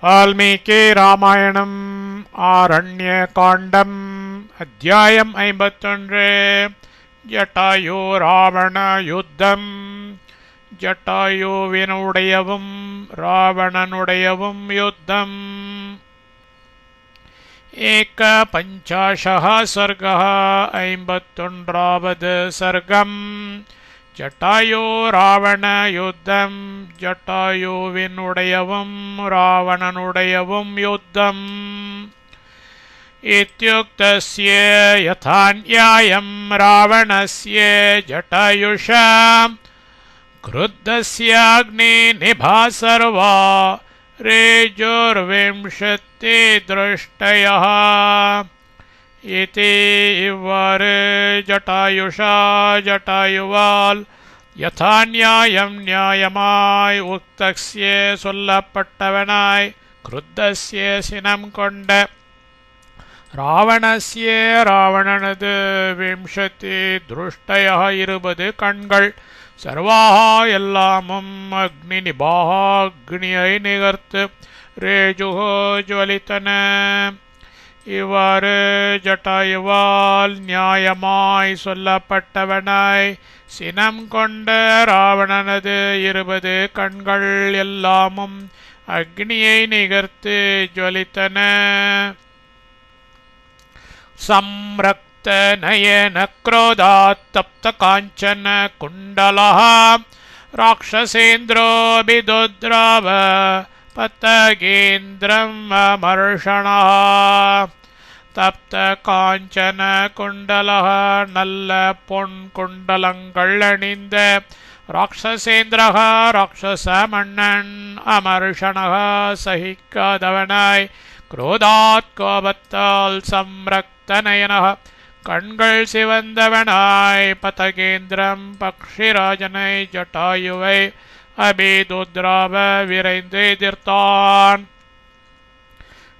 வால்மீகி ராமாயணம் ஆரண்ய காண்டம் அத்தியாயம் 51. ஜட்டாயு ராவண யுத்தம். ஜட்டாயுவினுடையவும் ராவணனுடையவும் யுத்தம். ஏக பஞ்சாஷः सर्गः 51வது सर्गம். ஜட்டாயு ராவண யுத்தம். ஜட்டாயுவினுடையவும் ராவணனுடையவும் யுத்தம். இத்யுக்தஸ்ய யதா ந்யாயம் ராவணஸ்ய ஜட்டாயுஷா க்ருத்தஸ்ய அக்னி நிபா சர்வா ரேஜோர்விம்ஷதி திருஷ்டயः. இதி இவ்வாறு ஜட்டாயுஷா ஜட்டாயுவால் யதா நியாயம் நியாயமாய் உக்தஸ்ய சொல்லப்பட்டவனாய் க்ருத்தஸ்ய சினம் கொண்ட ராவணஸ்ய ராவணனது விம்சதி திருஷ்டய 20 கண்கள் சர்வாக எல்லாமும் அக்னி நிபாக அக்னியை நிகர்த்து ரேஜுகோ ஜுவலித்தன. இவ்வாறு ஜட்டாயுவால் நியாயமாய் சொல்லப்பட்டவனாய் சினம் கொண்ட ராவணனது 20 கண்கள் எல்லாமும் அக்னியை நிகர்த்து ஜுவலித்தன. சம்ரக்த நயன க்ரோதாத் தப்த காஞ்சன குண்டலः ராக்ஷசேந்திரோபிதுத்ராவ பத்தகேந்திரம் அமர்ஷணः. தப்த காஞ்சன குண்டலः நல்ல பொன் குண்டலங்கள் அணிந்த ராட்சசேந்திரः ராட்சச மன்னன் அமர்ஷணः சகிக்காதவனாய் குரோதாத் கோபத்தால் சம்ரக்தநயனः கண்கள் சிவந்தவனாய் பதகேந்திரம் பக்ஷிராஜனை ஜட்டாயுவை அபிதுத்ராவ விரைந்து எதிர்த்தான்.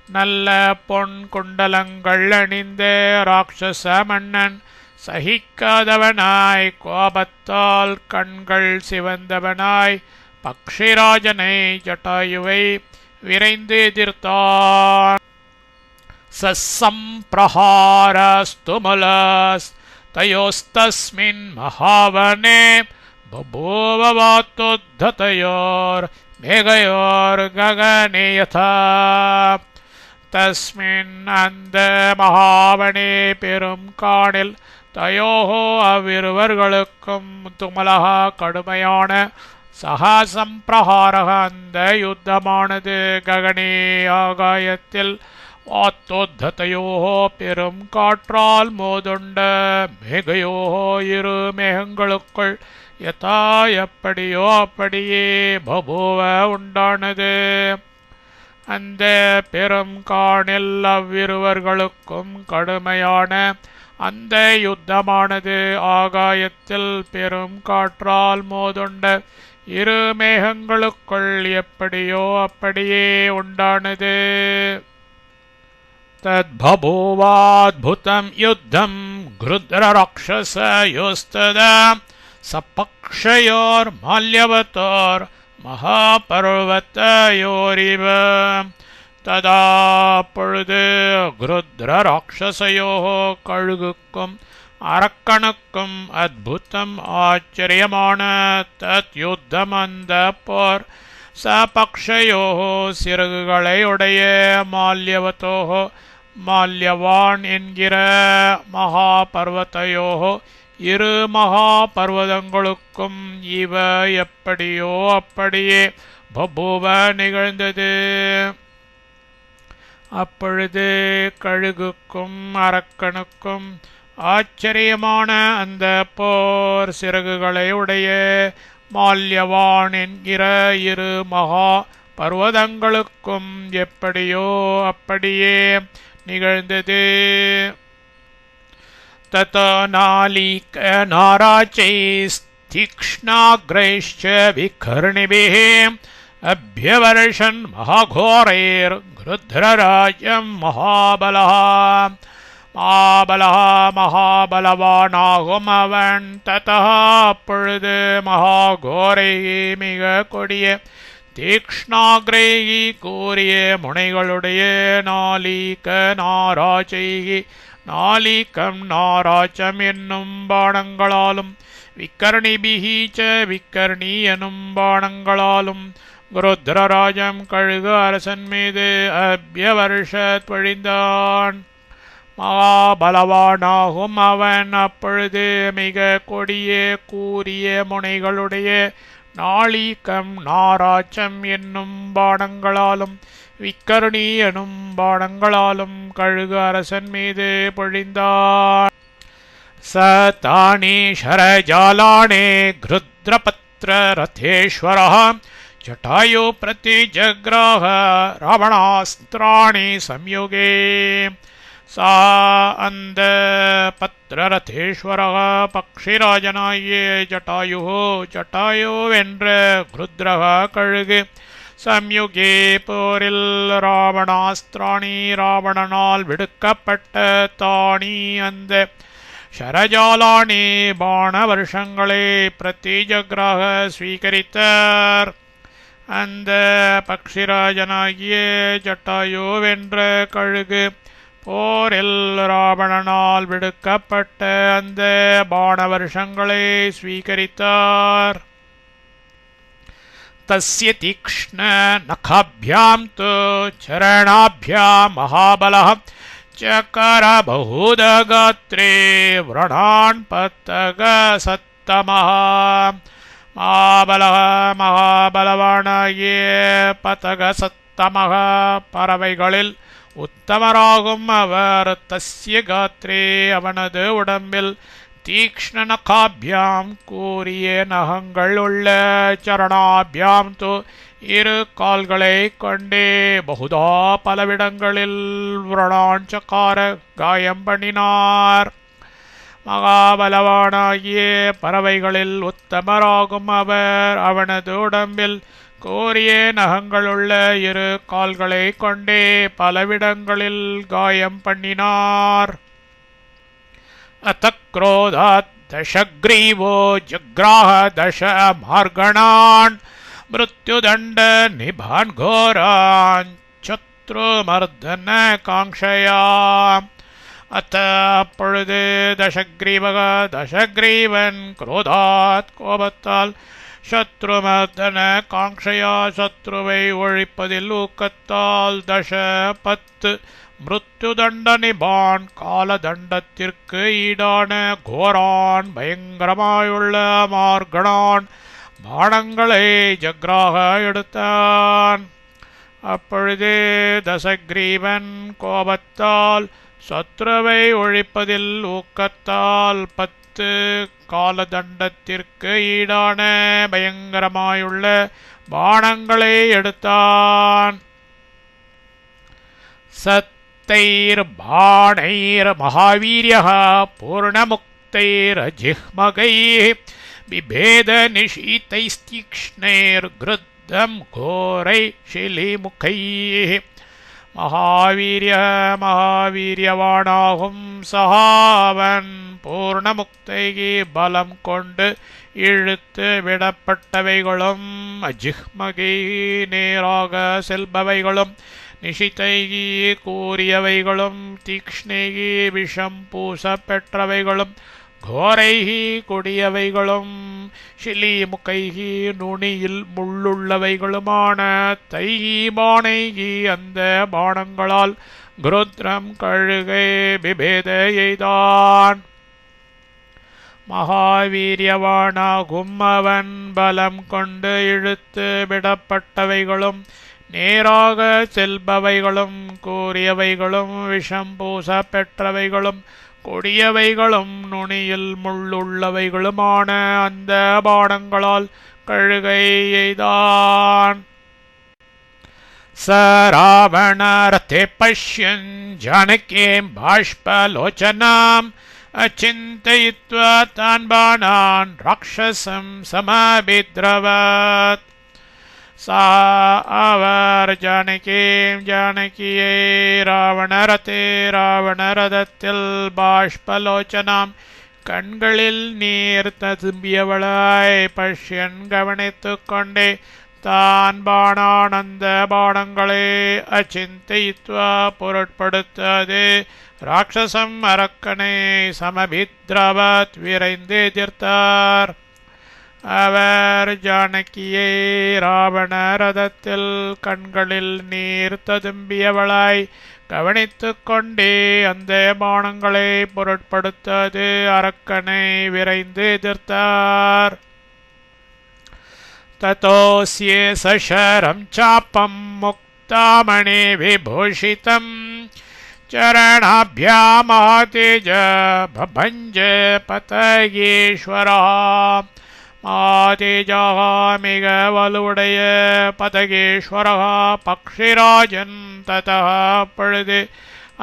நல்ல பொன் குண்டலங்கள் அணிந்த ராட்சச மன்னன் சகிக்காதவனாய் கோபத்தால் கண்கள் சிவந்தவனாய் பக்ஷிராஜனை ஜட்டாயுவை விரைந்து எதிர்த்தான். சம்ப்ரஹாரஸ்துமுலஸ் தயோஸ்தஸ்மின் மகாவனே பபூவவாத்துத்தயோர் மேகயோர் ககனே யதா. தஸ்மின் அந்த மகாவனே பெரும் காணில் தயோஹோ அவ்விருவர்களுக்கும் துமலஹ கடுமையான சகா சம்பிரஹாரக அந்த யுத்தமானது ககனே ஆகாயத்தில் வாத்தோத்தயோஹோ பெரும் காற்றால் மோதுண்ட மேகையோஹோ இரு மேகங்களுக்குள் யதா எப்படியோ அப்படியே பபூவ உண்டானது. அந்த பெரும் காணில் அவ்விருவர்களுக்கும் கடுமையான அந்த யுத்தமானது ஆகாயத்தில் பெரும் காற்றால் மோதுண்ட இரு மேகங்களுக்குள் எப்படியோ அப்படியே உண்டானது. தத்பபூவாத்புதம் யுத்தம் க்ருத்ரராக்ஷசயோஸ்ததா சபக்ஷயோர் மால்யவதோர் மகாபர்வதயோரிவ. ததா பொழுது க்ருத்ர ராட்சசயோ கழுகுக்கும் அரக்கனுக்கும் அத்புதம் ஆச்சரியமான தத் யுத்தம் அந்த போர் சபக்ஷயோ சிறகுகளை உடைய மால்யவதோ மால்யவான் என்கிற மகாபர்வதயோ இரு மகா பர்வதங்களுக்கும் இவ எப்படியோ அப்படியே பபூவ நிகழ்ந்தது. அப்பொழுது கழுகுக்கும் அரக்கனுக்கும் ஆச்சரியமான அந்த போர் சிறகுகளை உடைய மால்யவான் என்கிற இரு மகா பர்வதங்களுக்கும் எப்படியோ அப்படியே நிகழ்ந்தது. ததோ நாலீக நாராச்சைஸ்தீக்ஷ்ணாக்ரைश्च விகர்ணிபிः அப்யவர்ஷன் மகாகோரைர் க்ருத்ரராஜ்யம் மகாபலः. மகாபலவானாகும் அவன். ததா அப்பொழுது மகாகோரை மிக கொடிய தீக்ஷ்ணாக்ரேகி கூறிய முனைகளுடைய நாலீக நாராச்சைகி நாலீகம் நாராச்சம் என்னும் பாணங்களாலும் விக்கர்ணிபிஹீச்ச விக்கர்ணி எனும் பாணங்களாலும் குருத்ரராஜம் கழுகு அரசன் மீது அபியவர்ஷத் பொழிந்தான். மகாபலவானாகும் அவன் அப்பொழுது மிக கொடிய கூரிய முனைகளுடைய நாளீகம் நாராச்சம் என்னும் பாணங்களாலும் விக்கர்ணி எனும் பாணங்களாலும் கழுகு அரசன் மீது பொழிந்தான். சதானி ஷரஜாலானே கிருத்ரபத்ர ரதேஸ்வரः ஜட்டாயு பிரதிஜக்ராஹ ராவணாஸ்திராணி சம்யுகே. சா அந்த பத்ரரதேஸ்வரः பக்ஷிராஜனாகிய ஜட்டாயுவென்ற கிருத்ரக கழுகு சம்யுகே போரில் ராவணாஸ்திராணி ராவணனால் விடுக்கப்பட்ட தானி அந்த ஷரஜாலானி பாண வருஷங்களை பிரதிஜக்ராக ஸ்வீகரித்தார். அந்த பக்ஷிராஜனாகிய ஜட்டாயுவென்ற கழுகு போரில் ராவணனால் விடுக்கப்பட்ட அந்த பாண வருஷங்களை ஸ்வீகரித்தார். தஸ்ய தீக்ஷ்ண நகாभ्याम् து சரணாभ्याम् மகாபலः சக்கர பஹூதகாத்ரே व्रणान् பத்தக சத்தமः. மகாபலः மகாபலவானாகிய பதக சத்தமக பறவைகளில் உத்தமராகும் அவர் தஸ்ய காத்ரே அவனது உடம்பில் தீக்ஷ்ண நகாभ्याम् கூரிய நகங்கள் உள்ள சரணாभ्याम् து இரு கால்களை கொண்டே பகுதா பலவிடங்களில் விரணான் சக்கார காயம் பண்ணினார். மகாபலவானாகிய பறவைகளில் உத்தமராகும் அவர் அவனது உடம்பில் கூரிய நகங்களுள்ள இரு கால்களை கொண்டே பலவிடங்களில் காயம் பண்ணினார். அத்தக்ரோதாத் தசக்ரீவோ ஜக்ராஹ தச மார்கணான் மிருத்யுதண்ட நிபான் கோரான் சத்ருமர்தன காங்ஷயா. அப்பொழுது தசக்ரீவன் குரோதாத் கோபத்தால் சத்ருமர்தன காங்ஷயா சத்ருவை ஒழிப்பதில் ஊக்கத்தால் 10 மிருத்யுதண்ட நிபான் காலதண்டத்திற்கு ஈடான கோரான் பயங்கரமாயுள்ள மார்கணான் பாணங்களை ஜக்ராக எடுத்தான். அப்பொழுது தசக்ரீவன் கோபத்தால் சத்ருவை ஒழிப்பதில் ஊக்கத்தால் 10 காலதண்டத்திற்கு ஈடான பயங்கரமாயுள்ள பாணங்களை எடுத்தான். சத்தைர் பாணைர் மகாவீர்யः பூர்ணமுக்தைர் ஜிஹ்மகைः பிபேத நிஷீதைஸ்தீக்ஷ்ணைர் கிருத்தம் கோரை ஷிலிமுகைः. மகாவீரியவானாகும் சகாவன் பூர்ணமுக்தைகி பலம் கொண்டு இழுத்து விடப்பட்டவைகளும் அஜிஹ்மகி நேராக செல்பவைகளும் நிஷிதைகி கூறியவைகளும் தீக்ஷ்ணைகி விஷம் பூச பெற்றவைகளும் கோரைகி கொடியவைகளும் ஷிலிமுகைகி நுனியில் முள்ளுள்ளவைகளுமான தைகி பாணைகி அந்த பாணங்களால் குருத்ரம் கழுகை பிபேத எய்தான். மகாவீரியவானாகும் அவன் பலம் கொண்டு இழுத்து விடப்பட்டவைகளும் நேராக செல்பவைகளும் கூறியவைகளும் விஷம் பூச பெற்றவைகளும் கொடியவைகளும் நுனியில் முள்ளுள்ளவைகளுமான அந்த பாணங்களால் கழுகை எய்தான். ச ராவணரதே பஷ்யன் ஜானகீம் பாஷ்பலோச்சனாம் அச்சிந்தயித்வா தான் பாணான் ராக்ஷசம் சமபித்ரவத். சா அவர் ஜானகியை ராவணரதத்தில் பாஷ்பலோச்சனாம் கண்களில் நீர் ததும்பியவளாய் பஷ்யன் கவனித்து கொண்டே தான் பாணானந்த பாணங்களே அச்சிந்தயித்வா பொருட்படுத்தாது ராட்சசம் அரக்கனை சமபித்ரவத் விரைந்து எதிர்த்தார். அவர் ஜானகியை ராவண ரதத்தில் கண்களில் நீர் ததும்பியவளாய் கவனித்துக் கொண்டே அந்த பாணங்களை பொருட்படுத்தாது அரக்கனை விரைந்து எதிர்த்தார். ததோஸ்யே சஷரம் சாப்பம் முக்தாமணி விபூஷிதம் சரணாபியாமாதேஜ பபஞ்ச பதகேஸ்வரா. மாதேஜாக மிக வலுவுடைய பதகேஸ்வரா பக்ஷிராஜன் ததா அப்பொழுது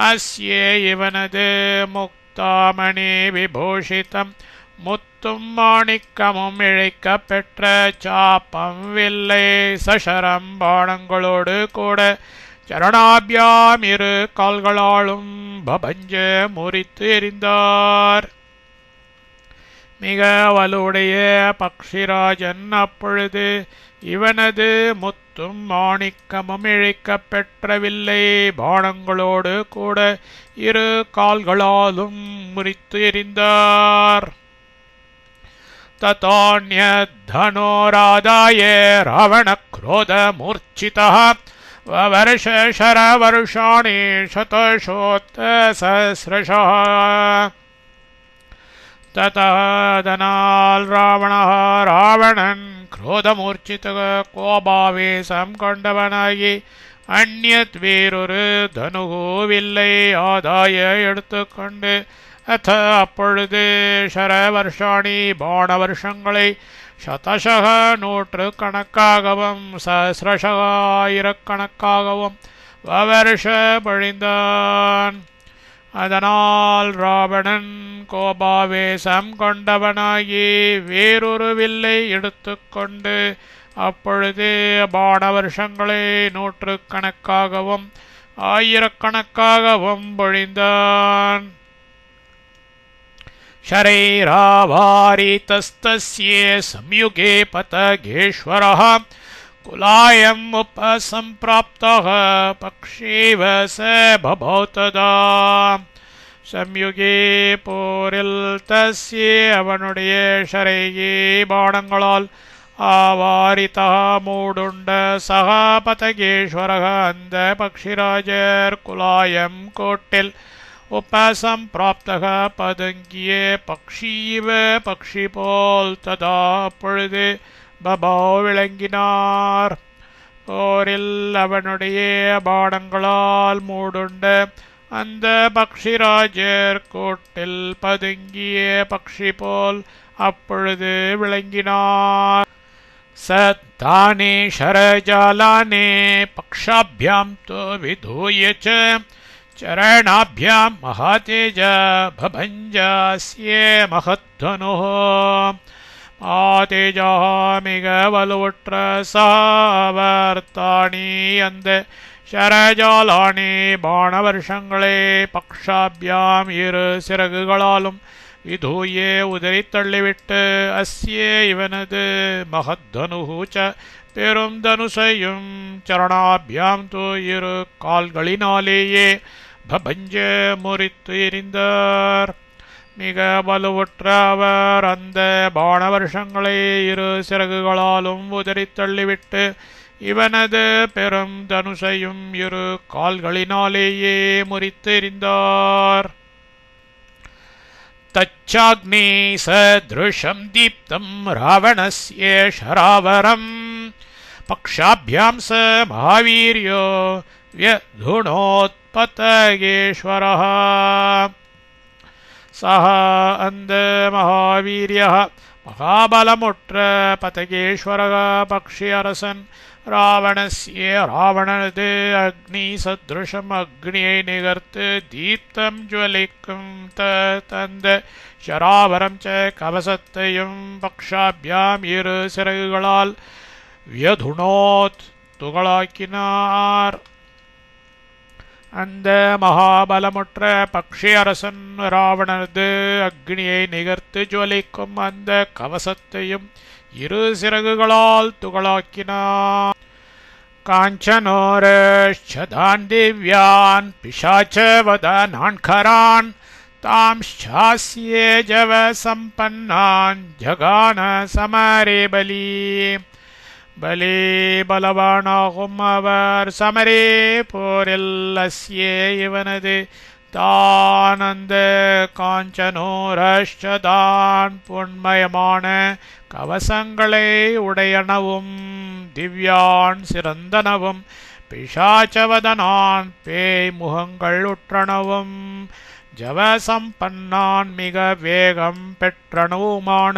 அஸ்யே இவனது முக்தாமணி விபூஷிதம் முத்தும் மாணிக்கமும் இழைக்க பெற்ற சாப்பம் வில்லை சஷரம் பாணங்களோடு கூட சரணாபியாம் இரு கால்களாலும் பபஞ்ச முறித்து எறிந்தார். மிக வலுவுடைய பக்ஷிராஜன் அப்பொழுது இவனது முத்தும் மாணிக்கமும் இழைக்க பெற்றவில்லை பாணங்களோடு கூட இரு கால்களாலும் முறித்து எறிந்தார். ததோன்யதனோராதாய ராவண क्रोध मूर्छितः ववर्ष शरवर्षाणि शतशोत्तसहस्रशः. ததனால் ராவணன் क्रोधमूर्छित கோபாவேசம் கொண்டவனாகி அந்நியத் வேறொரு தனுகோவில்லை ஆதாய எடுத்துக்கொண்டு அத்த அப்பொழுது ஷரவர்ஷாணி பாணவர்ஷங்களை சதசக நூற்று கணக்காகவும் சஹஸ்ரசக ஆயிரக்கணக்காகவும் வவர்ஷ பொழிந்தான். அதனால் ராவணன் கோபாவேசம் கொண்டவனாகி வேறொரு வில்லை எடுத்துக்கொண்டு அப்பொழுது பாணவர்ஷங்களை நூற்று கணக்காகவும் ஆயிரக்கணக்காகவும் பொழிந்தான். शरैरावारितस्तस्ये संयुगे पतगेश्वरः कुलायम् उपसम्प्राप्तः पक्षीव स बभौ तदा. संयुगे போரில் தஸ்யே அவனுடைய ஷரையே பாணங்களால் ஆவாரிதா மூடுண்ட சகா பதகேஸ்வரக அந்த பக்ஷிராஜர் குலாயம் கோட்டில் உபசம்பிராப்தக பதுங்கிய பக்ஷீவ பக்ஷி போல் ததா அப்பொழுது பபோ விளங்கினார். போரில் அவனுடைய பாணங்களால் மூடுண்ட அந்த பக்ஷிராஜர் கோட்டில் பதுங்கிய பக்ஷி போல் அப்பொழுது விளங்கினார். சத்தானே ஷரஜாலானே பக்ஷாபியாம் தோ விதூய चरणाभ्याम महातेज भभंजास्ये महद्धनुः. ஆதேஜா மிக வலுவுற்ற சாவர்த்தானி அந்த ஷரஜாலானி பாணவர்ஷங்களே பக்ஷாபியாம் இரு சிறகுகளாலும் விதூயே உதறி தள்ளிவிட்டு அஸ்யே இவனது மகத்தனுச்ச பெரும் தனுசையும் சரணாபியாம் தோ இரு கால்களினாலேயே பபஞ்ச முறித்து எறிந்தார். மிக வலுவுற்ற அவர் அந்த பாணவர்ஷங்களை இரு சிறகுகளாலும் உதறி தள்ளிவிட்டு இவனது பெரும் தனுசையும் இரு கால்களினாலேயே முறித்து எறிந்தார். தச்சாக்னி சத்ருஷம் தீப்தம் ராவணஸ்ய ஷராவரம் பக்ஷாபியாம் ச மகாவீர்யோ व्यधुणोत्पतगेश्वरः. सः அந்த மகாவீரியः மகாபலமுற்ற பதகேஸ்வரக பக்ஷி அரசன் ராவணனது அக்னி சத்ருஷம் அக்னியை நிகர்த்து தீப்தம் ஜுவலிக்கும் தந்த ஷராவரம் ச கவசத்தையும் பக்ஷாபியாம் இரு சிறகுகளால் வியதுணோத் துகளாக்கினார். அந்த மகாபலமுற்ற பக்ஷி அரசன் ராவணனது அக்னியை நிகர்த்து ஜுவலிக்கும் அந்த கவசத்தையும் இரு சிறகுகளால் துகளாக்கினான். காஞ்சனோரஷ்சதான் திவ்யான் பிசாச்சவதனான்கரான் தாம்சாஸ்யே ஜவ சம்பன்னான் ஜகான சமரே பலி. பலே பலவானாகும் அவர் சமரே போரில் அஸ்யே இவனது தானந்த காஞ்சனோரஷ்சதான் பொன்மயமான கவசங்களை உடையனவும் திவ்யான் சிறந்தனவும் பிசாச்சவதனான் பேய் முகங்கள் உற்றனவும் ஜவசம்பன்னான் மிக வேகம் பெற்றனவுமான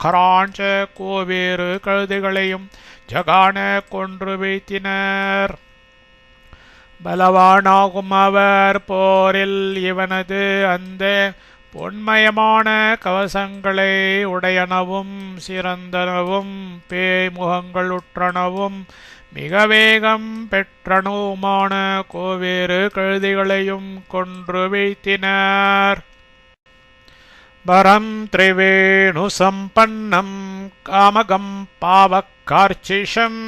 கராஞ்ச கோவேறு கழுதைகளையும் ஜகான கொன்று வீழ்த்தினர். பலவானாகும் அவர் போரில் இவனது அந்த பொன்மயமான கவசங்களை உடையனவும் சிறந்தனவும் பேய் முகங்கள் உற்றனவும் மிக வேகம் பெற்றனவுமான கோவேறு கழுதைகளையும் கொன்று வீழ்த்தினர். பரம் திரிவேணு சம்பன்னம் காமகம் பாவக்கார்ச்சிஷம்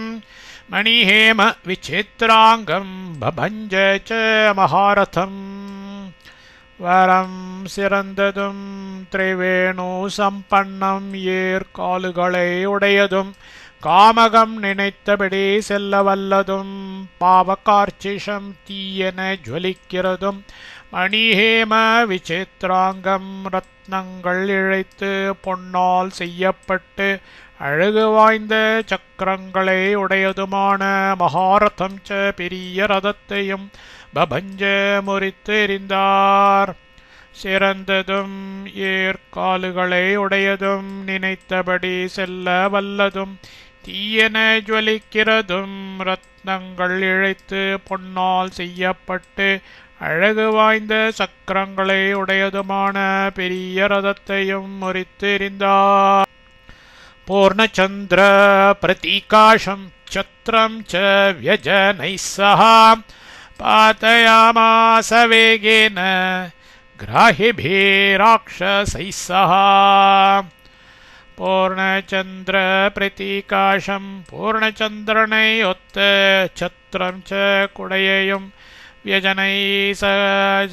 மணிஹேம விசித்ராங்கம் பபஞ்ச ச மகாரதம். வரம் சிறந்ததும் திரிவேணு சம்பன்னம் ஏற்காலுகளை உடையதும் காமகம் நினைத்தபடி செல்ல வல்லதும் பாவகார்ச்சிஷம் தீயென ஜொலிக்கிறதும் மணிஹேம விசித்ராங்கம் ரத்னங்கள் இழைத்து பொன்னால் செய்யப்பட்டு அழகு வாய்ந்த சக்கரங்களை உடையதுமான மகாரதம் ச பெரிய ரதத்தையும் பபஞ்ச முறித்து எறிந்தார். சிறந்ததும் ஏற்காலுகளை உடையதும் நினைத்தபடி செல்ல வல்லதும் தீயென ஜொலிக்கிறதும் ரத்னங்கள் இழைத்து பொன்னால் செய்யப்பட்டு அழகு வாய்ந்த சக்கரங்களை உடையதுமான பெரிய ரதத்தையும் முறித்து எறிந்தார். பூர்ணச்சந்திர பிரதீகாசம் சத்ரம் ச வியஜனைः சஹ பாதயாமாஸ வேகேன கிராஹிபிः ராக்ஷசைः சஹ. பூர்ணச்சந்திர பிரதீகாசம் பூர்ணச்சந்திரனை ஒத்த சத்திரம் ச குடையையும் வியஜனை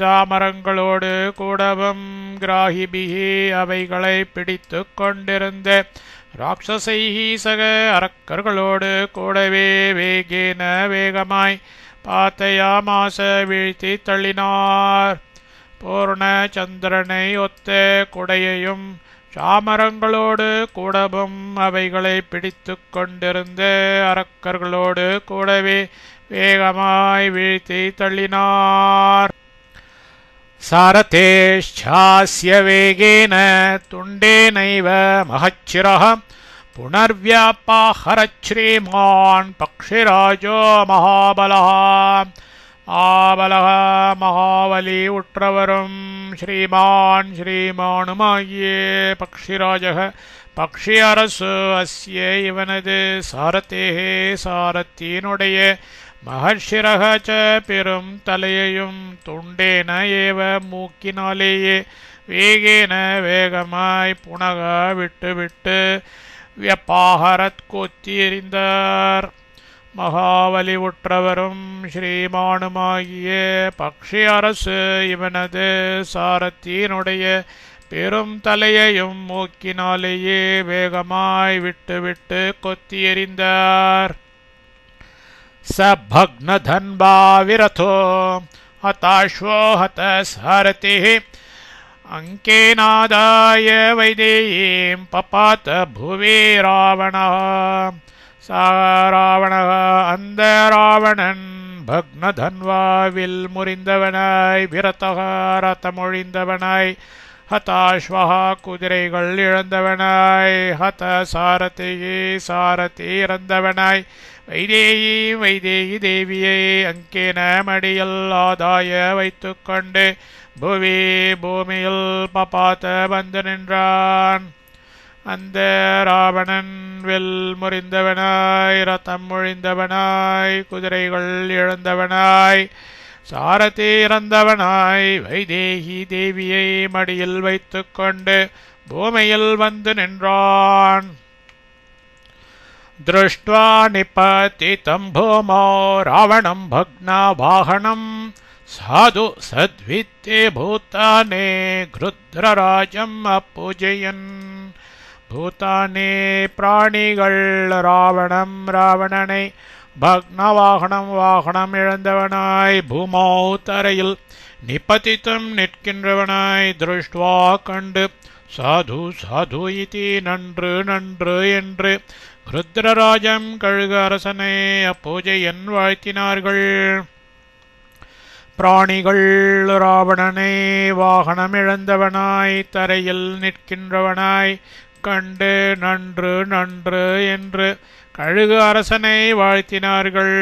சாமரங்களோடு கூடவும் கிராஹிபிஹி அவைகளை பிடித்து கொண்டிருந்த ராட்சசைஹி சக அரக்கர்களோடு கூடவே வேகேன வேகமாய் பாத்தயாமாச வீழ்த்தி தள்ளினார். பூர்ணச்சந்திரனை ஒத்த குடையையும் சாமரங்களோடு கூடவும் அவைகளை பிடித்து கொண்டிருந்த அரக்கர்களோடு கூடவே வேகமாய் வீழ்த்தி தள்ளினார். சாரதேஷ்சாஸ்ய வேகேன துண்டேனைவ மகச்சிரஹ புனர்வ்யாபாஹரச்ரீமான் பக்ஷிராஜோ மகாபலஹ. மகாபலி உற்றவரும் ஸ்ரீமான் ஸ்ரீமானுமாகிய பக்ஷிராஜக பக்ஷி அரசு அஸ்ய இவனது சாரதேஹே சாரத்தினுடைய மகர்ஷிரக ச பெரும் தலையையும் துண்டேன ஏவ மூக்கினாலேயே வேகேன வேகமாய் புனக விட்டு வியப்பாகரத் கொத்தி எறிந்தார். மகாவலி உற்றவரும் ஸ்ரீமானுமாகிய பக்ஷி அரசு இவனது சாரத்தினுடைய பெரும் தலையையும் மூக்கினாலேயே வேகமாய் விட்டு கொத்தி எறிந்தார். स भग्नधन्वा विरथो हताश्वो हतसारथिः अंकेनादाय वैदेहीं पपात भुवि रावणः. सा रावणः அந்த ராவணன் பக்னதன்வா வில் முறிந்தவனாய் விரதக ரதமொழிந்தவனாய் ஹதாஸ்வஹா குதிரைகள் இழந்தவனாய் ஹத சாரதியே சாரதி இறந்தவனாய் வைதேகி தேவியை அங்கேன மடியில் ஆதாய வைத்து கொண்டு பூமியில் பபாத்த வந்து நின்றான். அந்த ராவணன் வில் முறிந்தவனாய் ரதம் ஒழிந்தவனாய் குதிரைகள் இழந்தவனாய் சாரதி இறந்தவனாய் வைதேகி தேவியை மடியில் வைத்து கொண்டு பூமியில் வந்து நின்றான். दृष्ट्वा निपतितं भूमौ रावणं भग्नवाहनं साधु सद्वित्ते भूताने गृध्रराजम् अपूजयन् भूताने प्राणिகள் ராவணம் ராவணனை பக்னவாகனம் வாகனம் இழந்தவனாய் பூமௌ தரையில் நிபதித்தம் நிற்கின்றவனாய் திருஷ்டுவா கண்டு சாது சாது இதி நன்று நன்று என்று ருத்ரராஜம் கழுகு அரசனை அப்பூஜையன் வாழ்த்தினார்கள். பிராணிகள் ராவணனை வாகனம் இழந்தவனாய் தரையில் நிற்கின்றவனாய் கண்டு நன்று நன்று என்று கழுகு அரசனை வாழ்த்தினார்கள்.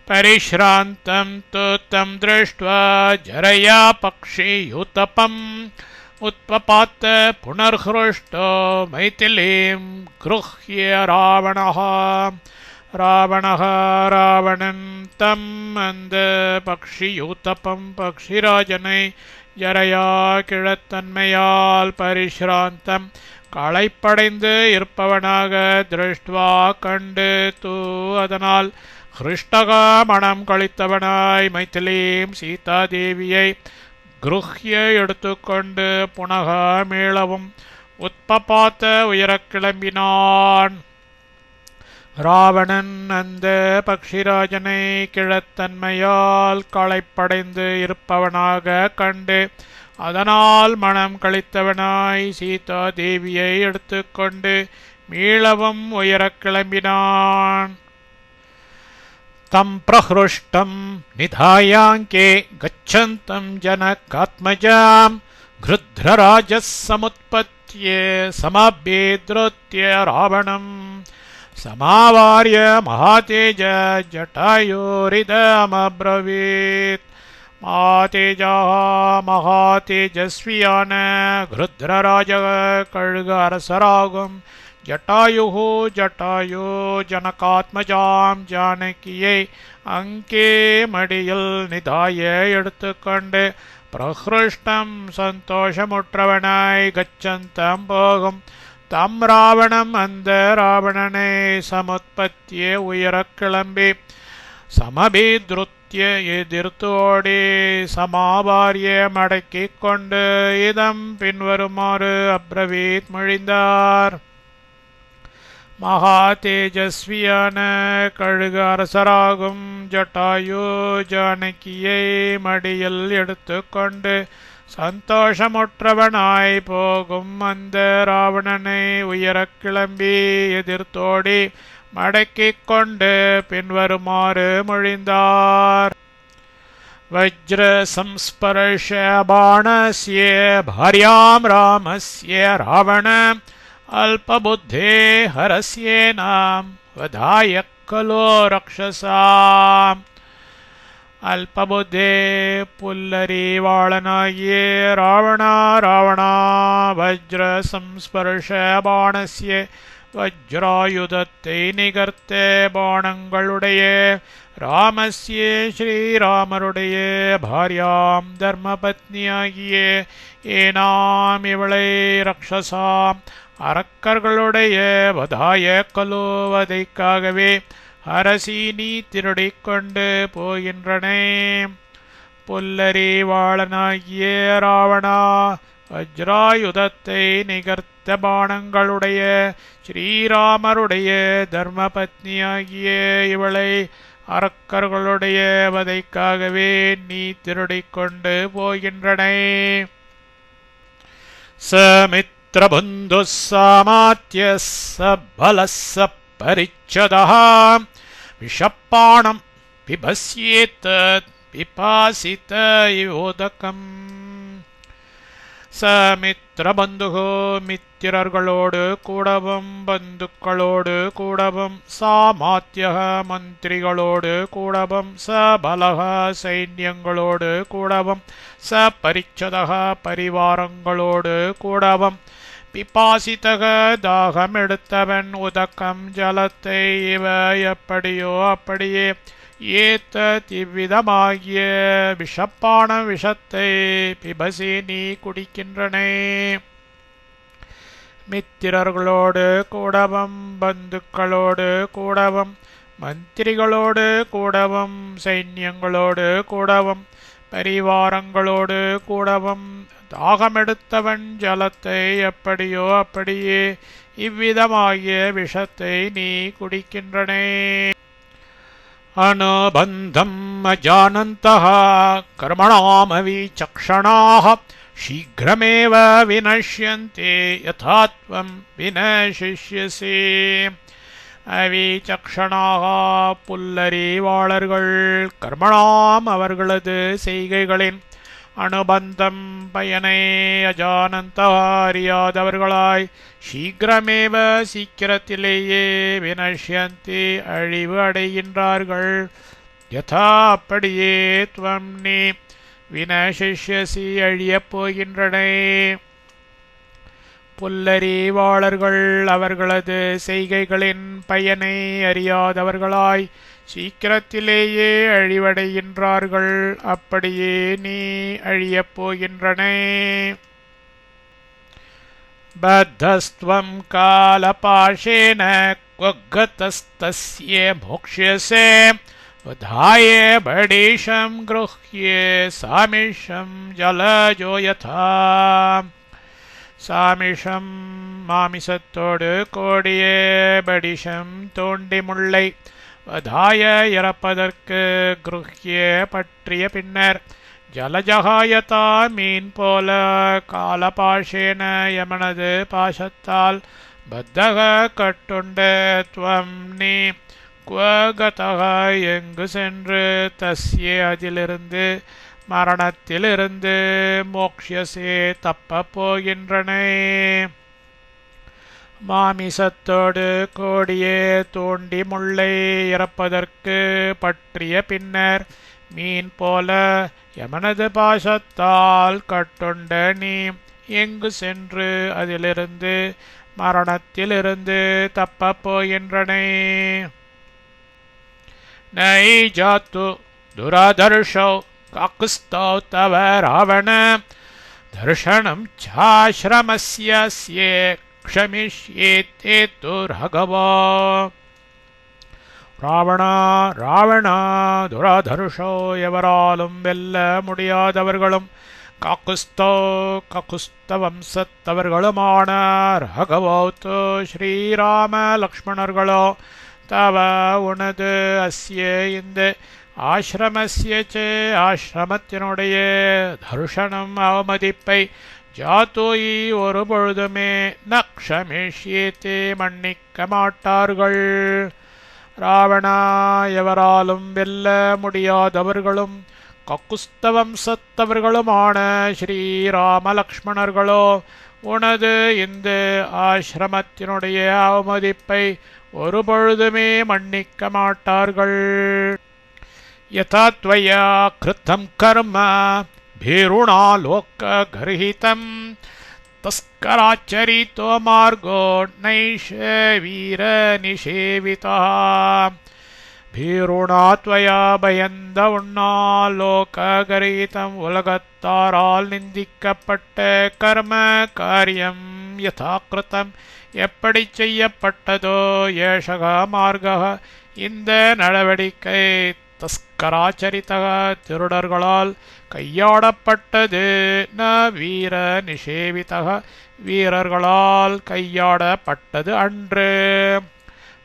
परिश्रान्तं तु तं दृष्ट्वा जरया पक्षियूतपम् उत्पपात पुनर्हृष्टो मैथिलीं गृह्य रावणः रावणन् तम् अन्द पक्षियूतपं पक्षिराजனை ஜரையா கிழத்தன்மையால் பரிஷ்ராந்தம் களைப்படைந்து இருப்பவனாக திருஷ்டுவா கண்டு தூ அதனால் ஹிருஷ்டக மனம் கழித்தவனாய் மைதிலீம் சீதாதேவியை குருஹ்ய எடுத்துக்கொண்டு புனக மீளவும் உத்பபாத்த உயரக் கிளம்பினான். ராவணன் அந்த பக்ஷிராஜனை கிழத்தன்மையால் களைப்படைந்து இருப்பவனாக கண்டு அதனால் மனம் கழித்தவனாய் சீதா தேவியை எடுத்துக்கொண்டு மீளவும் உயரக் கிளம்பினான். தம் பிரஹ்ருஷ்டம் நிதாயாங்கே கச்சந்தம் ஜனகாத்மஜாம் கிருத்ரராஜஸ் சமுத்பத்யே சமாபேத்ரோத்ய ராவணம் சமாவார்ய மகாதேஜ ஜட்டாயோரிதமப்ரவீத். மாதேஜா மகாதேஜஸ்வியான கிருத்ரராஜ கழுகு அரசராகும் ஜட்டாயு ஜட்டாயு ஜனகாத்மஜாம் ஜானகியை அங்கே மடியில் நிதாய எடுத்துக்கொண்டு பிரஹ்ருஷ்டம் சந்தோஷமுற்றவனாய் கச்சந்தம் போகும் தம் ராவணம் அந்த ராவணனை சமுத்பத்திய உயரக் கிளம்பி சமபீத்ருத்ய எதிர்த்தோடி சமாபாரிய மடக்கிக் கொண்டு இதம் பின்வருமாறு அப்ரவீத் மொழிந்தார். மகா தேஜஸ்வியான கழுகு அரசராகும் ஜட்டாயு ஜானகியை மடியில் எடுத்துக்கொண்டு சந்தோஷமுற்றவனாய் போகும் அந்த ராவணனை உயரக் கிளம்பி எதிர்த்தோடி மடக்கிக் கொண்டு பின்வருமாறு மொழிந்தார். வஜ்ர சம்ஸ்பர்ஷ பாணஸ்ய பார்யாம் ராமஸ்ய ராவண அல்பபுத்தே ஹரஸ்யேனாம் வதாய கலோ ரக்ஷசாம். அல்பபுத்தே புல்லரிவாளனாகிய ராவணா வஜ்ர சம்ஸ்பர்ஷ பாணஸ்ய வஜ்ராயுதத்தை நிகர்த்த பாணங்களுடைய ராமஸ்ய ஸ்ரீராமருடைய பாரியாம் தர்மபத்னியாகிய ஏனாம் இவளை ரக்ஷசாம் அரக்கர்களுடைய வதாய கலோவதைக்காகவே அரசி நீ திருடிக்கொண்டு போகின்றனே. புல்லரிவாளனாகிய ராவணா வஜ்ராயுதத்தை நிகர்த்த பாணங்களுடைய ஸ்ரீராமருடைய தர்மபத்னியாகிய இவளை அரக்கர்களுடைய வதைக்காகவே நீ திருடிக்கொண்டு போகின்றனே. சமித்ரபந்து சாமாத்ய சபலஸ்ஸ பரிச்சதः விஷப்பாணம் பிபஸ்யேத் பிபாசித யோதகம். சமித்ரபந்துகோ மித்திரர்களோடு கூடவும் பந்துக்களோடு கூடவும் சாமாத்ய மந்திரிகளோடு கூடவும் சபலக சைன்யங்களோடு கூடவும் சபரிச்சதக பரிவாரங்களோடு கூடவும் பிபாசிதக தாகம் எடுத்தவன் உதக்கம் ஜலத்தை இவ எப்படியோ அப்படியே ஏத்த திவ்விதமாகிய விஷப்பான விஷத்தை பிபசி நீ குடிக்கின்றனே. மித்திரர்களோடு கூடவும் பந்துக்களோடு கூடவும் மந்திரிகளோடு கூடவும் சைன்யங்களோடு கூடவும் பரிவாரங்களோடு கூடவும் தாகமெடுத்தவன் ஜலத்தை எப்படியோ அப்படியே இவ்விதமாகிய விஷத்தை நீ குடிக்கின்றனே. அனுபந்தம் அஜானந்தः கர்மணாமவிசக்ஷணாः शीघ्रमेव विनश्यन्ते यथा त्वं विनशिष्यसि. அவிசக்ஷணாக புல்லறிவாளர்கள் கர்மணாம் அவர்களது செய்கைகளின் அனுபந்தம் பயனை அஜானந்தா அறியாதவர்களாய் சீக்கிரமேவ சீக்கிரத்திலேயே வினஷ்யந்தி அழிவு அடைகின்றார்கள். யதா அப்படியே துவம் நீ வினசிஷ்யசி அழியப் போகின்றனே. புல்லறிவாளர்கள் அவர்களது செய்கைகளின் பயனை அறியாதவர்களாய் சீக்கிரத்திலேயே அழிவடைகின்றார்கள். அப்படியே நீ அழியப் போகின்றனே. பத்தஸ்த்வம் காலபாஷேன க்வகதஸ்தஸ்ய மோக்ஷ்யசே வதாய படீஷம் க்ருஹ்யே சாமிஷம் ஜலஜோ யதா. சாமிஷம் மாமிசத்தோடு கோடிய படிஷம் தோண்டி முல்லை வதாய இறப்பதற்கு க்ருஹ்ய பற்றிய பின்னர் ஜலஜகாயதா மீன் போல காலபாஷேன யமனது பாசத்தால் பத்தக கட்டுண்ட துவம் நீ க்வகதக எங்கு சென்று தஸ்ய அதிலிருந்து மரணத்திலிருந்து மோக்ஷ்யசே தப்பப் போகின்றனே. மாமிசத்தோடு கோடியே தோண்டி முல்லை இறப்பதற்கு பற்றிய பின்னர் மீன் போல யமனது பாசத்தால் கட்டுண்ட நீ எங்கு சென்று அதிலிருந்து மரணத்திலிருந்து தப்பப் போகின்றனே. நை ஜாத்து துராதர்ஷோ காக்குஸ்தௌ தவ ராவண தர்ஷனம் சாஸ்ரமஸ்யே க்ஷமிஷ்யேதே து ராகவா. ராவணா துராதர்ஷோ எவராலும் வெல்ல முடியாதவர்களும் காக்குஸ்த வம்சத்தவர்களுமான ராகவோ ஸ்ரீராம லக்ஷ்மணர்களோ தவ உனது அஸ்ய இந்த ஆசிரமஸ்ய ஆசிரமத்தினுடைய தர்ஷனம் அவமதிப்பை ஜாத்தோயி ஒரு பொழுதுமே ந க்ஷமிஷ்யேதே மன்னிக்க மாட்டார்கள். ராவணா எவராலும் வெல்ல முடியாதவர்களும் கக்குஸ்த வம்சத்தவர்களுமான ஸ்ரீராம லக்ஷ்மணர்களோ உனது இந்த ஆசிரமத்தினுடைய அவமதிப்பை ஒரு பொழுதுமே மன்னிக்க மாட்டார்கள். யதா த்வயா கிருத்தம் கர்ம பீருணா லோக கர்ஹிதம் தஸ்கராச்சரிதோ மார்கோ நைஷ வீர நிஷேவிதா. பீருணா த்வயா பயந்த உன்னால் லோக கர்ஹிதம் உலகத்தாரால் நிந்திக்கப்பட்ட கர்ம காரியம் யதா கிருத்தம் எப்படி செய்யப்பட்டதோ ஏஷக மார்க இந்த நடவடிக்கை தஸ்கராச்சரிதக திருடர்களால் கையாடப்பட்டது ந வீர நிஷேவிதக வீரர்களால் கையாடப்பட்டது அன்று.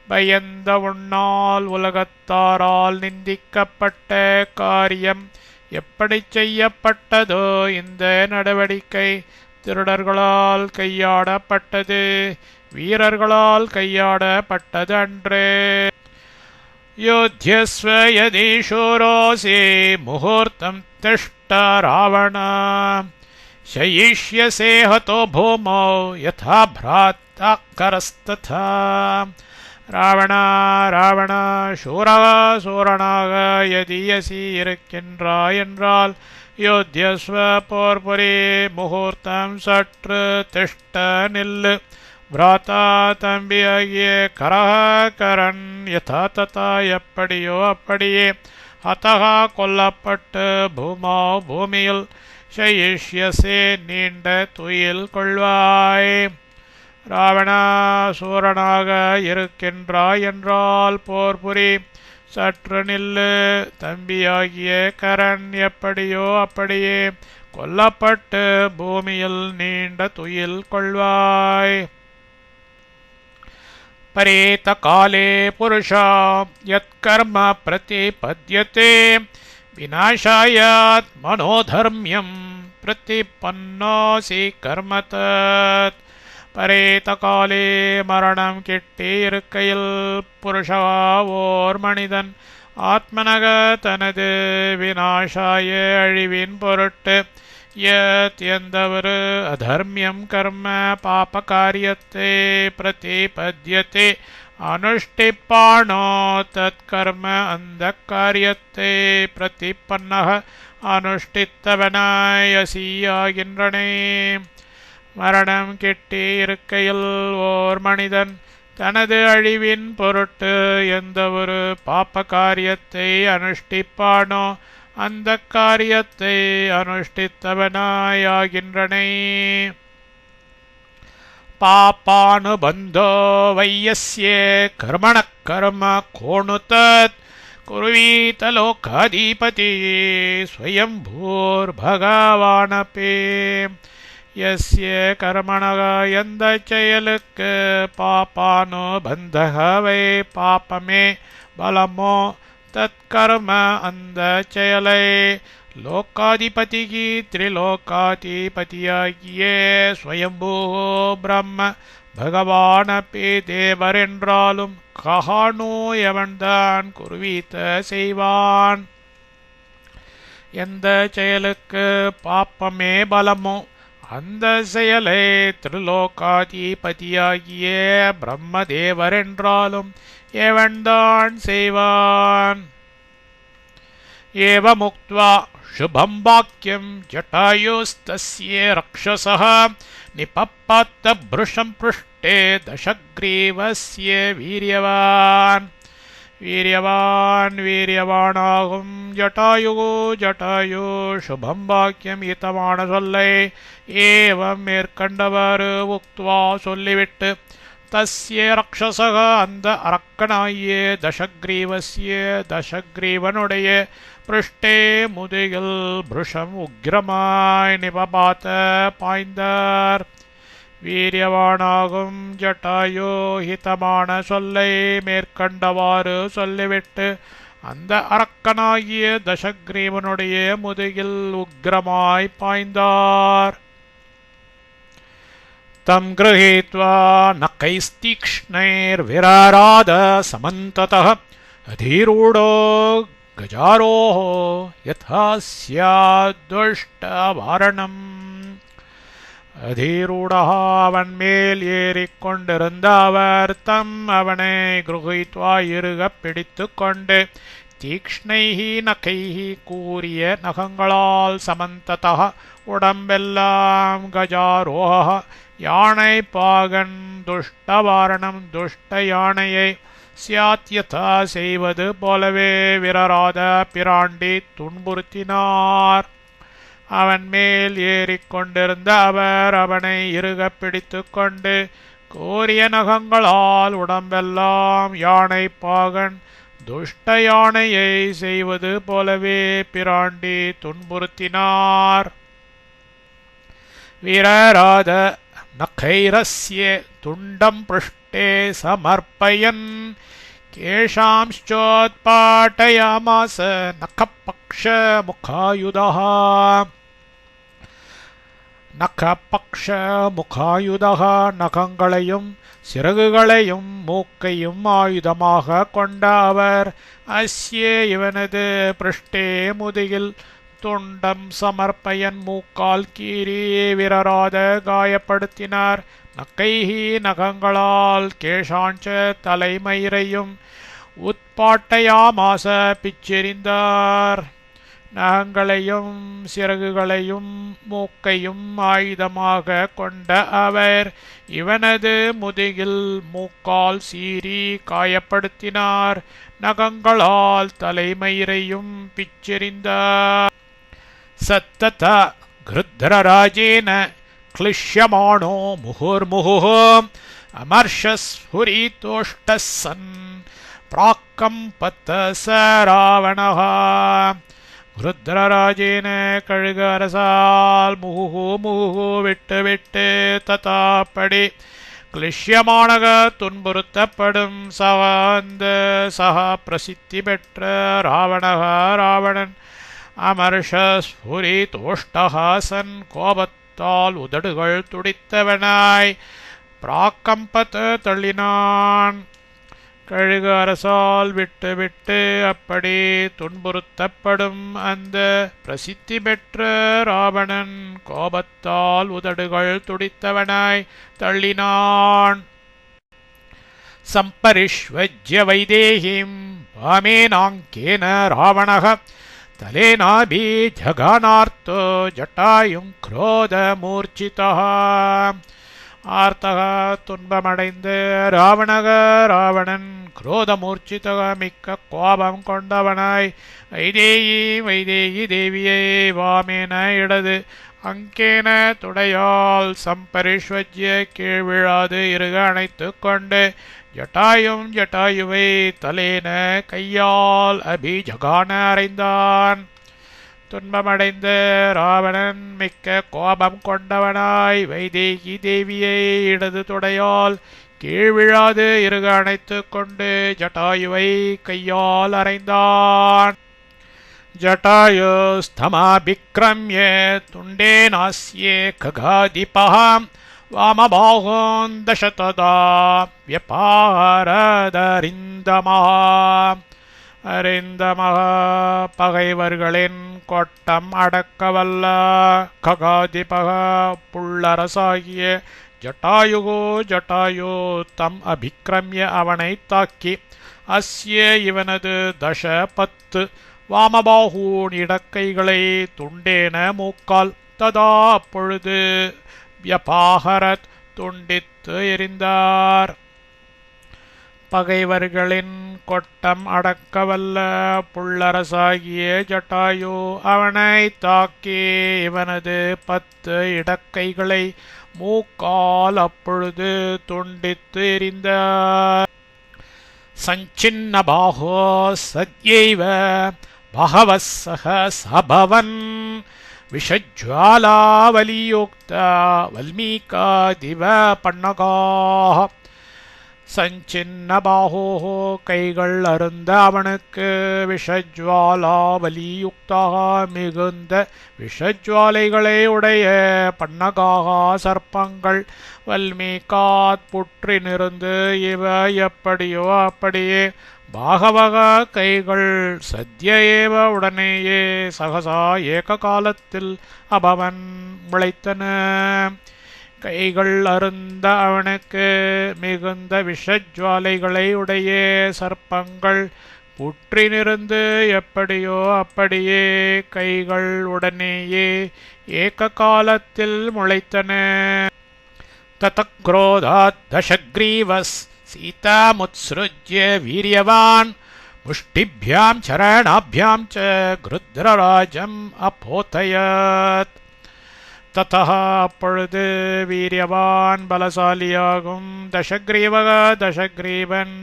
பயந்த உன்னால் உலகத்தாரால் நிந்திக்கப்பட்ட காரியம் எப்படி செய்யப்பட்டதோ இந்த நடவடிக்கை திருடர்களால் கையாடப்பட்டது வீரர்களால் கையாடப்பட்டது அன்று. யோத்யஸ்வ யதி சூரோசி முகூர்த்தம் திஷ்ட ராவண சயிஷ்யசே ஹதோ பூமோ யதா பிராத்தா கரஸ்ததா. ராவண சூரனாக யதியசி இருக்கின்றாய் என்றால் யோத்யஸ்வ போர்புரி முகூர்த்தம் சற்று திஷ்ட நில்லு. பிராத்தா தம்பியாகிய கரகரன் யதா ததா எப்படியோ அப்படியே ஹதகா கொல்லப்பட்டு பூமா பூமியில் சயிஷ்யசே நீண்ட துயில் கொள்வாய். ராவணாசூரனாக இருக்கின்றாய் என்றால் போர் புரி, சற்று நில்லு. தம்பியாகிய கரன் எப்படியோ அப்படியே கொல்லப்பட்டு பூமியில் நீண்ட துயில் கொள்வாய். பரேத காலே புருஷா யத்கர்ம பிரதிபத்யதே விநாசாயாத் மனோதர்மியம் பிரதிபன்னோசி கர்ம தத். பரேத காலே மரணம் கிட்டி இருக்கையில் புருஷா ஓர் மனிதன் ஆத்மனக தனது விநாசாய அழிவின் பொருட்டு யத் எந்தவரு அதர்மியம் கர்ம பாப காரியத்தை பிரதிபத்யதே அனுஷ்டிப்பானோ தத் கர்ம அந்த காரியத்தை பிரதிபன்னக அனுஷ்டித்தவனாய் அசியாகின்றனே. மரணம் கிட்டி இருக்கையில் ஓர் மனிதன் தனது அழிவின் பொருட்டு எந்த ஒரு பாப்ப காரியத்தை அனுஷ்டிப்பானோ அந்த காரியத்தை அனுஷ்டித்தவனாயாகின்றனை. பாப்பானுபந்தோ வையஸ்ய கர்மண கர்ம கோணுதத் குருவீத லோகாதிபதி ஸ்வயம்பூர்பகவானபி. யஸ்ய கர்மணக எந்த செயலுக்கு பாப்பானுபந்தகவை பாப்பமே பலமோ தற்கர்ம அந்த செயலை லோகாதிபதிக்கு திரிலோகாதிபதியாகிய ஸ்வயம்பூ பிரம்ம பகவானபி தேவர் என்றாலும் கஹானோ எவன்தான் குருவீத்த செய்வான். எந்த செயலுக்கு பாப்பமே பலமோ அந்த செயலை திரிலோகாதிபதியாகிய பிரம்மதேவர் என்றாலும் எவன்தான் செய்வான். ஏவமுக்த்வா சுபம் வாக்கியம் ஜட்டாயுஸ்தஸ்ய ரக்ஷசः நிபப்பாத்த ப்ருஷம் பృஷ்டே தசக்ரீவஸ்ய வீரியவான். வீரியவானாகும் ஜட்டாயு சுபம் வாக்கியம் ஈத்தமான சொல்லை ஏவம் மேற்கண்டவாறு உக்த்வா சொல்லிவிட்டு தஸ்ய ரக்ஷசக அந்த அரக்கனாகிய தசக்ரீவஸ்ய தசக்ரீவனுடைய பృஷ்டே முதுகில் ப்ருஷம் உக்கிரமாய் நிபபாத்த பாய்ந்தார். வீரியவானாகும் ஜட்டாயோ ஹிதமான சொல்லை மேற்கண்டவாறு சொல்லிவிட்டு அந்த அரக்கனாகிய தசக்ரீவனுடைய முதுகில் உக்கிரமாய் பாய்ந்தார். தம் கிரஹீத்வா நகைஸ்தீக்ஷ்ணைர்விராராத சமந்ததः அதீரூடோ கஜாரோஹ யதா ஸ்யாத் துஷ்டவாரணம். அதீரூடः அவன் மேல் ஏறிக்கொண்டிருந்த அவர் தம் அவனை கிரஹீத்வா இறுகப் பிடித்து கொண்டு தீக்ஷ்ணைஹி நகைஹி கூரிய நகங்களால் சமந்ததः உடம்பெல்லாம் கஜாரோஹ யானை பாகன் துஷ்டவாரணம் துஷ்ட யானையை ஸ்யாத் யதா செய்வது போலவே விரராத பிராண்டி துன்புறுத்தினார். அவன் மேல் ஏறிக்கொண்டிருந்த அவர் அவனை இறுகப் பிடித்து கொண்டு கூரிய நகங்களால் உடம்பெல்லாம் யானை பாகன் துஷ்ட யானையை செய்வது போலவே பிராண்டி துன்புறுத்தினார். விரராத நகைரஸ்ய துண்டம் பృஷ்டே சமர்ப்பயன் கேஷாம்ச்சோத்பாட்டயாமாஸ நகபக்ஷ முகாயுதः. நகபக்ஷ முகாயுதः நகங்களையும் சிறகுகளையும் மூக்கையும் ஆயுதமாக கொண்ட அவர் அஸ்ய இவனது பృஷ்டே முதுகில் துண்டம் சமர்ப்பயன் மூக்கால் கீறி விரராத காயப்படுத்தினார். நக்கைஹி நகங்களால் கேஷாஞ்ச தலைமயிரையும் உட்பாட்டையாமாச பிச்செறிந்தார். நகங்களையும் சிறகுகளையும் மூக்கையும் ஆயுதமாக கொண்ட அவர் இவனது முதுகில் மூக்கால் சீறி காயப்படுத்தினார். நகங்களால் தலைமயிரையும் பிச்செறிந்தார். சத்தத கிருத்ரராஜேன क्लिश्यमाणो मुहुर्मुहुः अमर्षस्फुरितोष्टः सन् प्राक्कम्पत स रावणः ருத்ரராஜேன கழுகு அரசால் முகுகு முகுகு விட்டு விட்டு ததாப்படி கிளிஷ்யமானக துன்புறுத்தப்படும் சகாந்த சகா பிரசித்தி பெற்ற ராவணக ராவணன் அமர்ஷஸ்புரி தோஷ்டஹாசன் கோபத்தால் உதடுகள் துடித்தவனாய் பிராக்கம்பத் தள்ளினான். கழுகு அரசால் விட்டு விட்டு அப்படி துன்புறுத்தப்படும் அந்த பிரசித்தி பெற்ற ராவணன் கோபத்தால் உதடுகள் துடித்தவனாய் தள்ளினான். சம்பரிஷ்வஜ்ய வைதேகிம் வாமேனாங்கேன ராவணः தலேனாபி ஜகானார்த்தோ ஜட்டாயும் क्रोध மூர்ச்சிதः. ஆர்த்தக துன்பமடைந்து ராவணன் குரோதமூர்ச்சிதக மிக்க கோபம் கொண்டவனாய் வைதேகி தேவியை வாமேன இடது அங்கேன துடையால் சம்பரிஷ்வஜ்ய கீழ்விழாது இருக அணைத்து கொண்டு ஜட்டாயுவை தலேன கையால் அபிஜகான அறைந்தான். துன்பமடைந்த ராவணன் மிக்க கோபம் கொண்டவனாய் வைதேகி தேவியை இடது தொடையால் கீழ்விழாது இருக அணைத்து கொண்டு ஜட்டாயுவை கையால் அறைந்தான். ஜட்டாயுஸ்தமாபிக்ரம்ய துண்டேனாஸ்யே ககாதிபஹாம் வாமபாஹோன் தசததா வியபாரதரிந்தமஹாம். அறிந்தமக பகைவர்களின் கொட்டம் அடக்கவல்ல ககாதிபக புள்ளரசாகிய ஜட்டாயு தம் அபிக்ரம்ய அவனை தாக்கி அஸ்ய இவனது 10 வாமபாகூன் இடக்கைகளை துண்டேன மூக்கால் ததா அப்பொழுது வியபாகரத் துண்டித்து எறிந்தார். பகைவர்களின் கொட்டம் அடக்கவல்ல புள்ளரசாகிய ஜட்டாயு அவனை தாக்கி இவனது 10 இடக்கைகளை மூக்கால் அப்பொழுது துண்டித்து எறிந்தார். சஞ்சின்ன பாஹோ சத்யைவ பகவஸ்ஸஹ சபவன் விஷஜ்வாலாவலியுக்தா வல்மீகாதிவ பன்னகாஹ. சஞ்சின்ன பாஹோ கைகள் அருந்த அவனுக்கு விஷஜ்வாலாவலியுக்தாக மிகுந்த விஷஜ்வாலைகளை உடைய பன்னகாக சர்ப்பங்கள் வல்மீகாத் புற்றினிருந்து இவ எப்படியோ அப்படியே பாகவக கைகள் சத்ய ஏவ உடனேயே சகசா ஏக காலத்தில் அபவன் முளைத்தன. கைகள் அருந்த அவனுக்கு மிகுந்த விஷஜ்வாலைகளை உடைய சர்ப்பங்கள் புற்றினிருந்து எப்படியோ அப்படியே கைகள் உடனேயே ஏக காலத்தில் முளைத்தன. ததக்ரோதாத் தசக்ரீவஸ் சீதாமுத்ஸ்ருஜ்ய வீரியவான் முஷ்டிभ्याம் சரணாभ्याம் ச ருத்ரராஜம் அப்போதயத். ததஹ அப்பொழுது வீரியவான் பலசாலியாகும் தசக்ரீவன்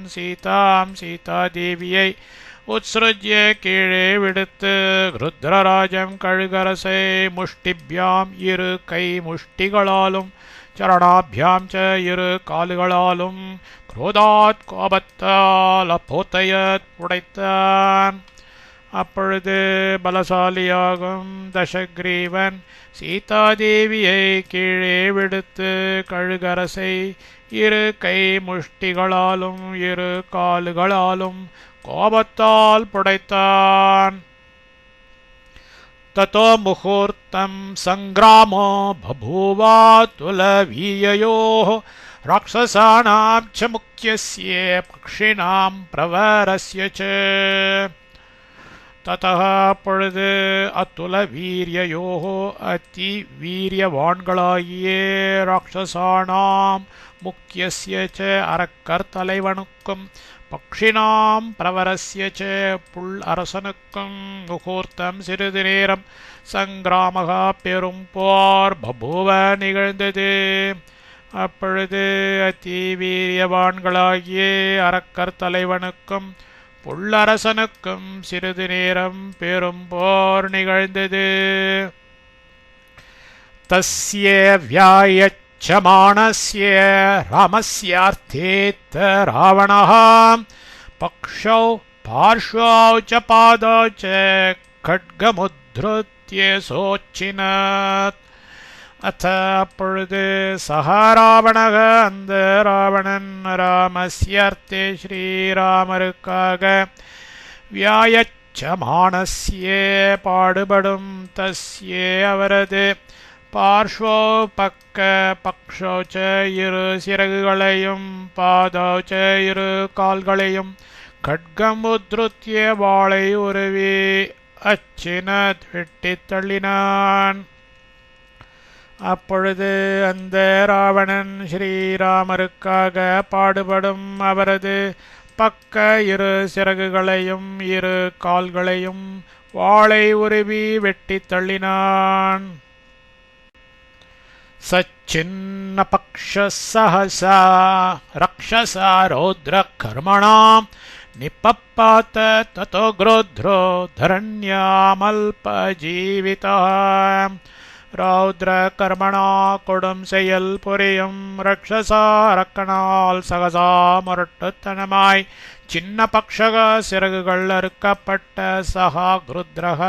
சீதாதேவியை உத்ஸ்ருஜ்ய கீழே விடுத்து ருத்ரராஜம் கழுகரசை முஷ்டிभ्याம் இரு கை முஷ்டிகளாலும் சரணாभ्याம் ச இரு கால்களாலும் குரோதாத் கோபத்தால் அப்போதயத் உடைத்தான். அப்பொழுது பலசாலியாகும் தசக்ரீவன் சீதாதேவியை கீழே விடுத்து கழுகரசை இரு கை முஷ்டிகளாலும் இரு கால்களாலும் கோபத்தால் புடைத்தான். ததோ முகூர்த்தம் சங்கிராமோ பபூவா துலவீயயோः ராட்சசானாம் ச முக்யஸ்ய பக்ஷிணாம் பிரவரஸ்ய ச. ததः அப்பொழுது அத்துல வீரியயோः அதி வீரியவான்களாகிய ராட்சசானாம் முக்கியஸ்ய ச அரக்கர் தலைவனுக்கும் பக்ஷினாம் பிரவரஸ்ய ச புல் அரசனுக்கும் முகூர்த்தம் சிறிது நேரம் சங்கிராமகா பெரும் போர் பபூவ நிகழ்ந்தது. அப்பொழுது அதி வீரியவான்களாகிய அரக்கர் தலைவனுக்கும் புல்லரசனுக்கும் சிறிது நேரம் பெரும் போர் நிகழ்ந்தது. தஸ்ய வியாயச்சமானஸ்ய ராமஸ்யார்த்தேத்த ராவணः பக்ஷௌ பார்ஷ்வௌ ச பாதௌ ச खड्गमुद्धृत्य சோச்சினாத். அப்பொழுது சஹா ராவணக அந்த ராவணன் ராமஸ்யர்த்தே ஸ்ரீராமருக்காக வியாயச்சமானஸ்ய பாடுபடும் தஸ்ய அவரது பார்ஷ்வோ பக்க பக்ஷோ ச இரு சிறகுகளையும் பாதௌ ச இரு கால்களையும் खड्गம் உத்ருத்திய வாளை உருவி அச்சினத் வெட்டித் தள்ளினான். அப்பொழுது அந்த ராவணன் ஸ்ரீராமருக்காக பாடுபடும் அவரது பக்க இரு சிறகுகளையும் இரு கால்களையும் வாளை உருவி வெட்டித் தள்ளினான். சச்சின்ன பக்ஷ சஹசா ரக்ஷசா ரௌத்ர கர்மணாம் நிபப்பாத ததோ க்ரோத்ரோ தரண்யாமல்பஜீவிதः. ரௌத்ர கர்மணா கொடும் செயல் புரியும் ரக்ஷசா அரக்கனால் சகசா முரட்டுத்தனமாய் சின்ன பக்ஷக சிறகுகள் அறுக்கப்பட்ட சகா க்ருத்ரக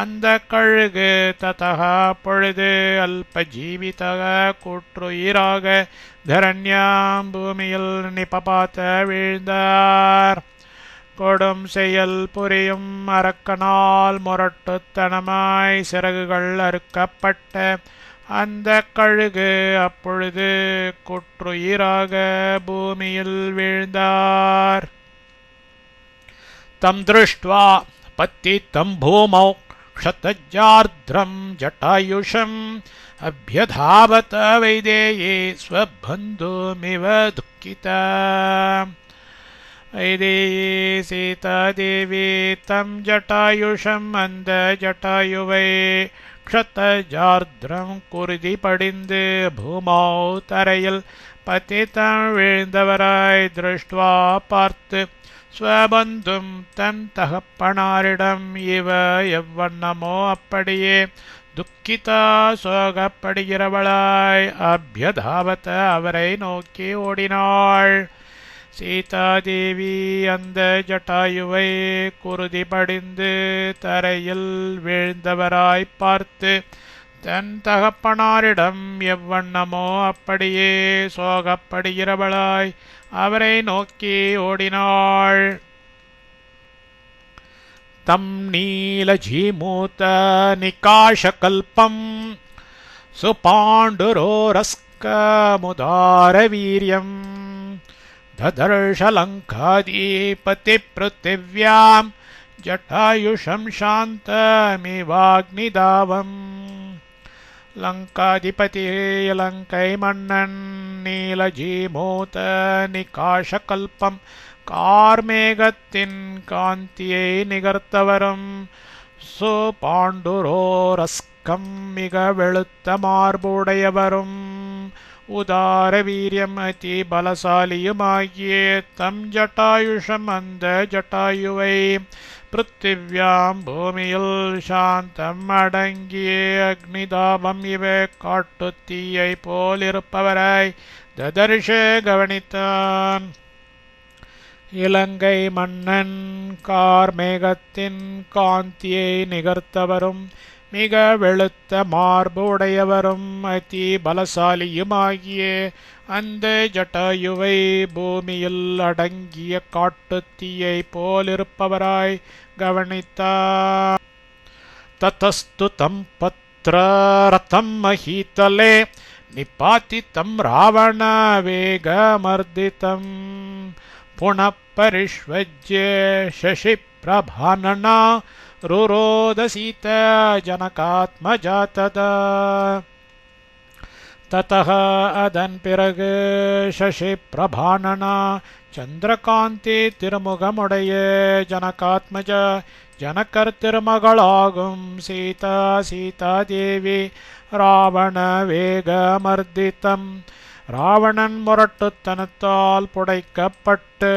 அந்த கழுகு ததः பொழுது அல்பஜீவிதக கூற்றுயிராக தரண்யாம் பூமியில் நிபபாத்த வீழ்ந்தார். கொடும் செயல் புரியும் அரக்கனால் முரட்டுத்தனமாய் சிறகுகள் அறுக்கப்பட்ட அந்த கழுகு அப்பொழுது கூற்றுயிராக பூமியில் வீழ்ந்தார். தம் திருஷ்ட்வா பத்திதம் பூமௌ க்ஷதஜார்த்ரம் ஜட்டாயுஷம் அப்யதாவத வைதேயி ஸ்வபந்துமிவ துக்கிதா. வைதேயி சீதாதேவி தம் ஜட்டாயுஷம் அந்த ஜட்டாயுவை க்ஷதஜார்த்ரம் குருதி படிந்து பூமௌ தரையில் பதிதம் வீழ்ந்தவராய் திருஷ்டுவா பார்த்து ஸ்வபந்தும் தன் தகப்பனாரிடம் இவ எவ்வண்ணமோ அப்படியே துக்கிதா சோகப்படுகிறவளாய் அப்யதாவத அவரை நோக்கி ஓடினாள். சீதாதேவி அந்த ஜட்டாயுவை குருதி படிந்து தரையில் வீழ்ந்தவராய் பார்த்து தன் தகப்பனாரிடம் எவ்வண்ணமோ அப்படியே சோகப்படுகிறவளாய் அவரை நோக்கி ஓடினாள். தம் நீலஜீமூத நிகாஷகல்பம் சுபாண்டுரோரஸ்கமுதாரவீர்யம் ததர்ஷலங்காதிபதிப்ருத்திவ்யாம் ஜட்டாயுஷம் சாந்தமிவாக்னிதாவம். லங்காதிபதி இலங்கை மன்னன் நீலஜீமூத நிகாஷகல்பம் கார்மேகத்தின் காந்தியை நிகர்த்தவரும் சுபாண்டுரோரஸ்கம் மிக வெளுத்த மார்புடையவரும் உதார வீரியம் அதி பலசாலியுமாகிய தம் ஜட்டாயுஷம் அந்த ஜட்டாயுவை பிருத்திவ்யாம் பூமியில் சாந்தம் அடங்கிய அக்னிதாபம் இவ காட்டுத்தீயை போலிருப்பவராய் ததர்ஷ கவனித்தான். இலங்கை மன்னன் கார்மேகத்தின் காந்தியை நிகர்த்தவரும் மிக வெளுத்த மார்பு உடையவரும் அதி பலசாலியுமாகிய அந்த ஜட்டாயுவை பூமியில் அடங்கிய காட்டுத்தீயை போலிருப்பவராய் கவனித்தார். ததஸ்து தம் பத்ர ரதம் மஹீதலே நிபாதிதம் ராவண வேகமர்திதம் புனః பரிஷ்வஜ்ய சசி பிரபானனா रुरोध सीता जनकात्मजा तदा ततः அதன் பிறகு சசி பிரபானனா சந்திரகாந்தி திருமுகமுடைய ஜனகாத்மஜா ஜனகர் திருமகளாகும் சீதா சீதாதேவி ராவண வேகமர்தித்தம் ராவணன் முரட்டுத்தனத்தால் புடைக்கப்பட்டு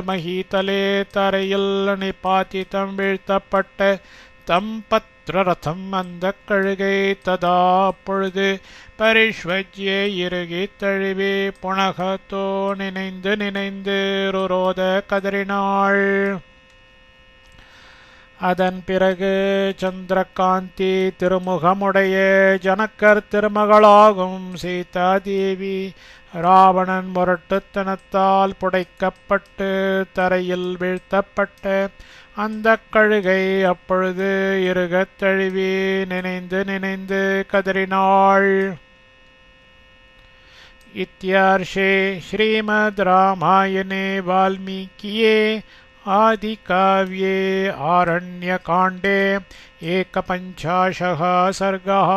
மஹீதலே தரையில் நிபாதிதம் வீழ்த்தப்பட்ட தம் பத்ரரதம் அந்த கழுகை ததா அப்பொழுது பரிஷ்வஜ்ய இறுகி தழுவி புனகத்தோ நினைந்து நினைந்து ருரோத கதறினாள். அதன் பிறகு சந்திரகாந்தி திருமுகமுடைய ஜனகர் திருமகளாகும் சீதாதேவி ராவணன் முரட்டுத்தனத்தால் புடைக்கப்பட்டு தரையில் வீழ்த்தப்பட்ட அந்த கழுகை அப்பொழுது இறுகத் தழுவி நினைந்து நினைந்து கதறினாள். இத்யார்ஷே ஸ்ரீமத் ராமாயணே வால்மீகியே आदिकाव्ये आरण्यकाण्डे 150 सर्गः।